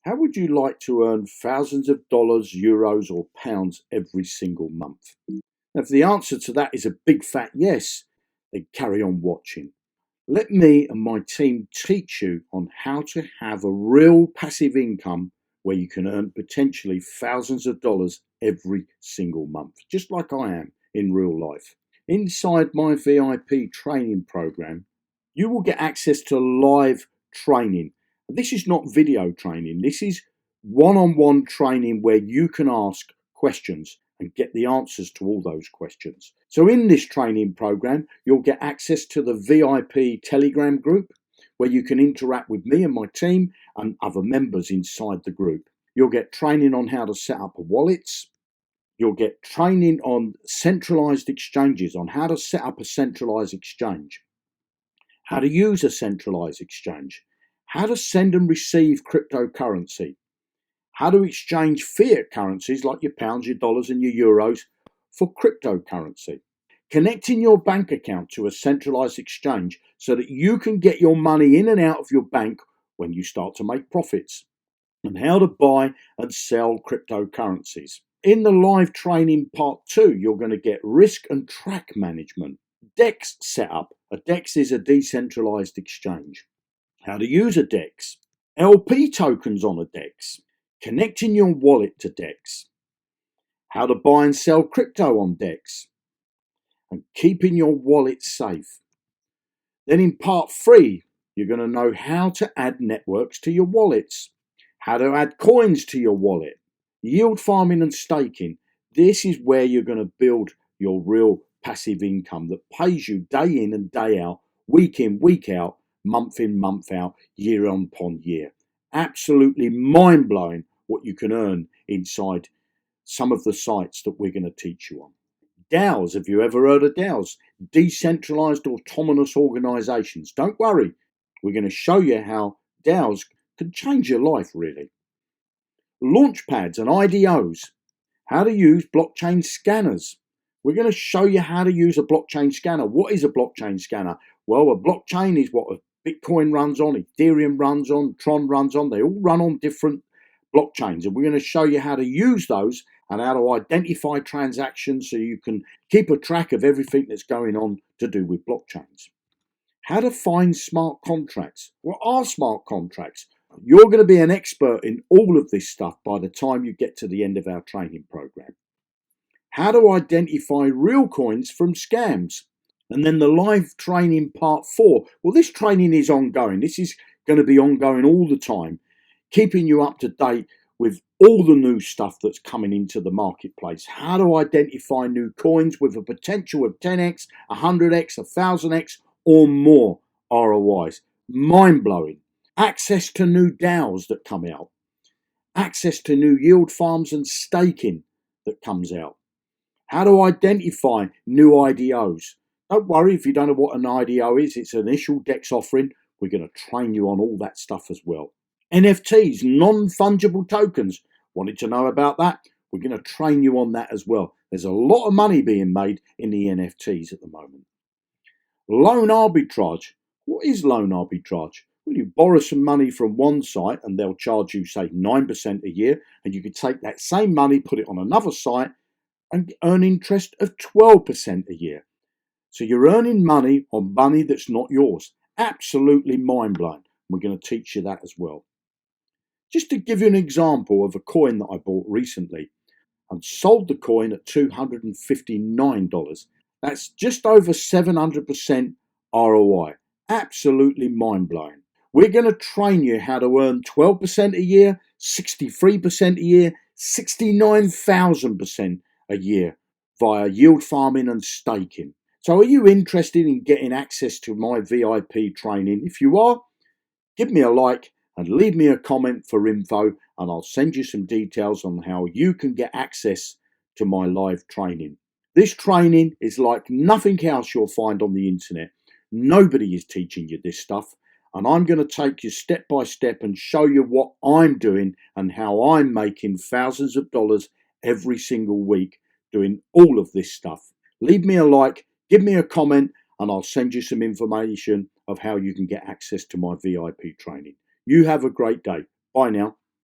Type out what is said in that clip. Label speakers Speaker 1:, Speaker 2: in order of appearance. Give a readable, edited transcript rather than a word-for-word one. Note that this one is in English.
Speaker 1: How would you like to earn thousands of dollars, euros, or pounds every single month? Now, if the answer to that is a big fat yes, then carry on watching. Let me and my team teach you on how to have a real passive income where you can earn potentially thousands of dollars every single month, just like I am in real life. Inside my VIP training program, you will get access to live training. This is not video training. This is one-on-one training where you can ask questions and get the answers to all those questions. So in this training program, you'll get access to the VIP Telegram group where you can interact with me and my team and other members inside the group. You'll get training on how to set up wallets. You'll get training on centralized exchanges, on how to set up a centralized exchange, how to use a centralized exchange, how to send and receive cryptocurrency, how to exchange fiat currencies like your pounds, your dollars, and your euros for cryptocurrency. Connecting your bank account to a centralized exchange so that you can get your money in and out of your bank when you start to make profits. And how to buy and sell cryptocurrencies. In the live training part 2, you're going to get risk and track management, DEX setup. A DEX is a decentralized exchange. How to use a DEX, LP tokens on a DEX, connecting your wallet to DEX, how to buy and sell crypto on DEX, and keeping your wallet safe. Then in part 3, you're going to know how to add networks to your wallets, how to add coins to your wallet, yield farming and staking. This is where you're going to build your real passive income that pays you day in and day out, week in, week out, month in, month out, year upon year. Absolutely mind-blowing what you can earn inside some of the sites that we're going to teach you on. DAOs, have you ever heard of DAOs? Decentralized Autonomous Organizations. Don't worry, we're going to show you how DAOs can change your life, really. Launchpads and IDOs, how to use blockchain scanners. We're going to show you how to use a blockchain scanner. What is a blockchain scanner? Well, a blockchain is what Bitcoin runs on, Ethereum runs on, Tron runs on. They all run on different blockchains, and we're going to show you how to use those and how to identify transactions so you can keep a track of everything that's going on to do with blockchains. How to find smart contracts. What are smart contracts? You're going to be an expert in all of this stuff by the time you get to the end of our training program. How to identify real coins from scams. And then the live training part 4. Well, this training is ongoing. This is going to be ongoing all the time, keeping you up to date with all the new stuff that's coming into the marketplace. How to identify new coins with a potential of 10x, 100x, 1000x or more ROIs. Mind-blowing. Access to new DAOs that come out. Access to new yield farms and staking that comes out. How to identify new IDOs. Don't worry if you don't know what an IDO is. It's an initial DEX offering. We're going to train you on all that stuff as well. NFTs, non-fungible tokens. Wanted to know about that? We're going to train you on that as well. There's a lot of money being made in the NFTs at the moment. Loan arbitrage. What is loan arbitrage? Well, you borrow some money from one site and they'll charge you, say, 9% a year, and you could take that same money, put it on another site, and earn interest of 12% a year. So you're earning money on money that's not yours. Absolutely mind-blowing. We're going to teach you that as well. Just to give you an example of a coin that I bought recently, and sold the coin at $259. That's just over 700% ROI. Absolutely mind-blowing. We're going to train you how to earn 12% a year, 63% a year, 69,000% a year via yield farming and staking. So are you interested in getting access to my VIP training? If you are, give me a like and leave me a comment for info, and I'll send you some details on how you can get access to my live training. This training is like nothing else you'll find on the internet. Nobody is teaching you this stuff, and I'm going to take you step by step and show you what I'm doing and how I'm making thousands of dollars every single week doing all of this stuff. Leave me a like, give me a comment, and I'll send you some information of how you can get access to my VIP training. You have a great day. Bye now.